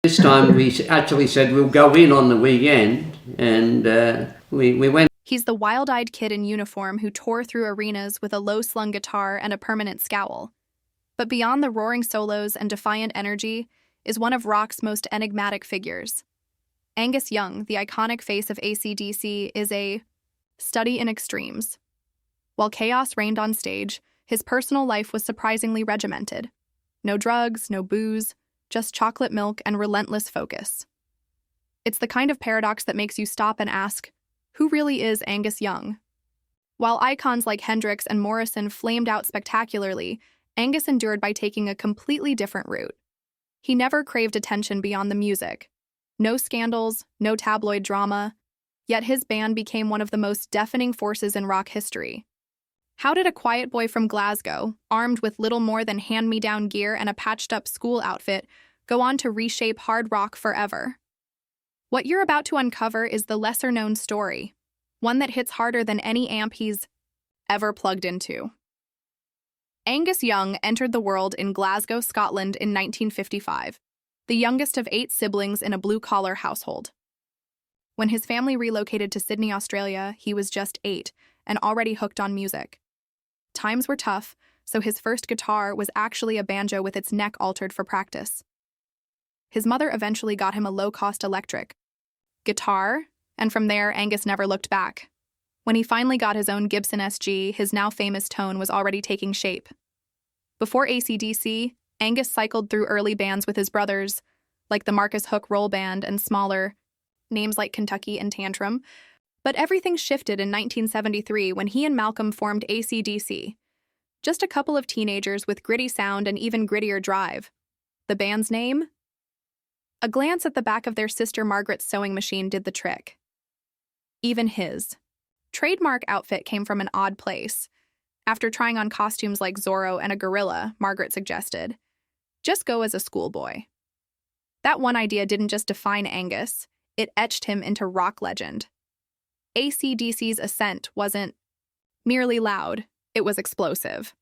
This time we actually said we'll go in on the weekend, and we went. He's the wild-eyed kid in uniform who tore through arenas with a low-slung guitar and a permanent scowl. But beyond the roaring solos and defiant energy is one of rock's most enigmatic figures. Angus Young, the iconic face of AC/DC, is a study in extremes. While chaos reigned on stage, his personal life was surprisingly regimented. No drugs, no booze, just chocolate milk and relentless focus. It's the kind of paradox that makes you stop and ask, who really is Angus Young? While icons like Hendrix and Morrison flamed out spectacularly, Angus endured by taking a completely different route. He never craved attention beyond the music. No scandals, no tabloid drama, yet his band became one of the most deafening forces in rock history. How did a quiet boy from Glasgow, armed with little more than hand-me-down gear and a patched-up school outfit, go on to reshape hard rock forever? What you're about to uncover is the lesser-known story, one that hits harder than any amp he's ever plugged into. Angus Young entered the world in Glasgow, Scotland in 1955, the youngest of 8 siblings in a blue-collar household. When his family relocated to Sydney, Australia, he was just 8 and already hooked on music. Times were tough, so his first guitar was actually a banjo with its neck altered for practice. His mother eventually got him a low-cost electric guitar, and from there, Angus never looked back. When he finally got his own Gibson SG, his now famous tone was already taking shape. Before AC/DC, Angus cycled through early bands with his brothers, like the Marcus Hook Roll Band and smaller names like Kentucky and Tantrum, but everything shifted in 1973 when he and Malcolm formed AC/DC. Just a couple of teenagers with gritty sound and even grittier drive. The band's name? A glance at the back of their sister Margaret's sewing machine did the trick. Even his trademark outfit came from an odd place. After trying on costumes like Zorro and a gorilla, Margaret suggested, just go as a schoolboy. That one idea didn't just define Angus, it etched him into rock legend. AC/DC's ascent wasn't merely loud, it was explosive.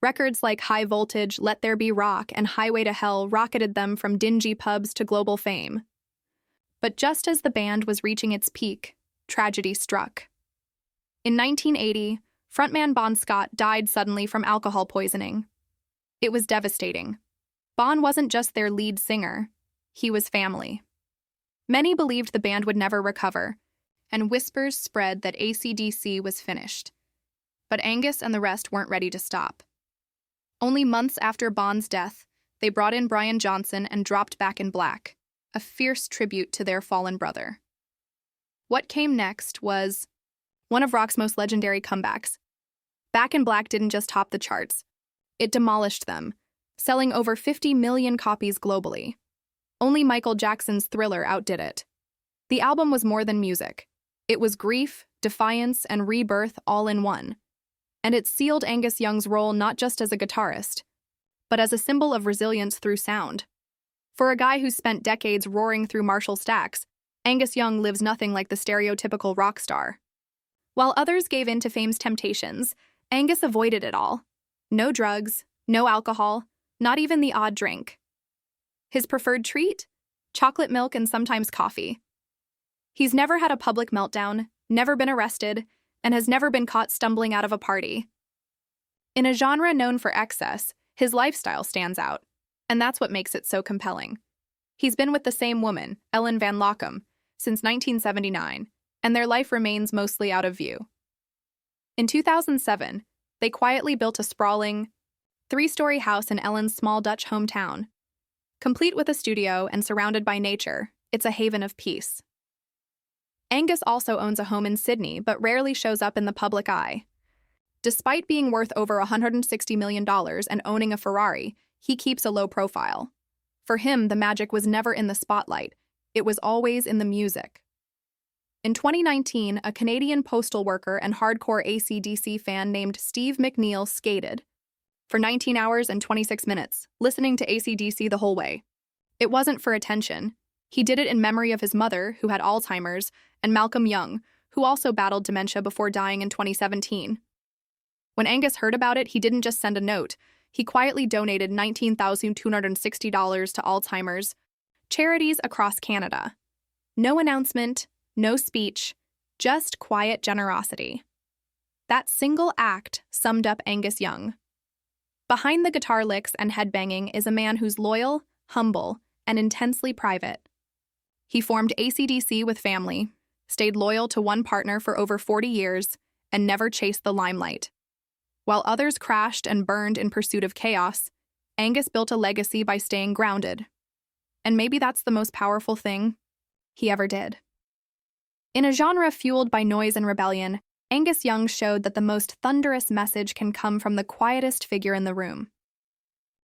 Records like High Voltage, Let There Be Rock, and Highway to Hell rocketed them from dingy pubs to global fame. But just as the band was reaching its peak, tragedy struck. In 1980, frontman Bon Scott died suddenly from alcohol poisoning. It was devastating. Bon wasn't just their lead singer, he was family. Many believed the band would never recover, and whispers spread that AC/DC was finished. But Angus and the rest weren't ready to stop. Only months after Bon's death, they brought in Brian Johnson and dropped Back in Black, a fierce tribute to their fallen brother. What came next was one of rock's most legendary comebacks. Back in Black didn't just top the charts, it demolished them, selling over 50 million copies globally. Only Michael Jackson's Thriller outdid it. The album was more than music. It was grief, defiance, and rebirth all in one. And it sealed Angus Young's role not just as a guitarist, but as a symbol of resilience through sound. For a guy who spent decades roaring through Marshall stacks, Angus Young lives nothing like the stereotypical rock star. While others gave in to fame's temptations, Angus avoided it all. No drugs, no alcohol, not even the odd drink. His preferred treat? Chocolate milk and sometimes coffee. He's never had a public meltdown, never been arrested, and has never been caught stumbling out of a party. In a genre known for excess, his lifestyle stands out, and that's what makes it so compelling. He's been with the same woman, Ellen Van Lockum, since 1979, and their life remains mostly out of view. In 2007, they quietly built a sprawling, 3-story house in Ellen's small Dutch hometown. Complete with a studio and surrounded by nature, it's a haven of peace. Angus also owns a home in Sydney, but rarely shows up in the public eye. Despite being worth over $160 million and owning a Ferrari, he keeps a low profile. For him, the magic was never in the spotlight. It was always in the music. In 2019, a Canadian postal worker and hardcore AC/DC fan named Steve McNeil skated for 19 hours and 26 minutes, listening to AC/DC the whole way. It wasn't for attention. He did it in memory of his mother, who had Alzheimer's, and Malcolm Young, who also battled dementia before dying in 2017. When Angus heard about it, he didn't just send a note. He quietly donated $19,260 to Alzheimer's charities across Canada. No announcement, no speech, just quiet generosity. That single act summed up Angus Young. Behind the guitar licks and headbanging is a man who's loyal, humble, and intensely private. He formed AC/DC with family, stayed loyal to one partner for over 40 years, and never chased the limelight. While others crashed and burned in pursuit of chaos, Angus built a legacy by staying grounded. And maybe that's the most powerful thing he ever did. In a genre fueled by noise and rebellion, Angus Young showed that the most thunderous message can come from the quietest figure in the room.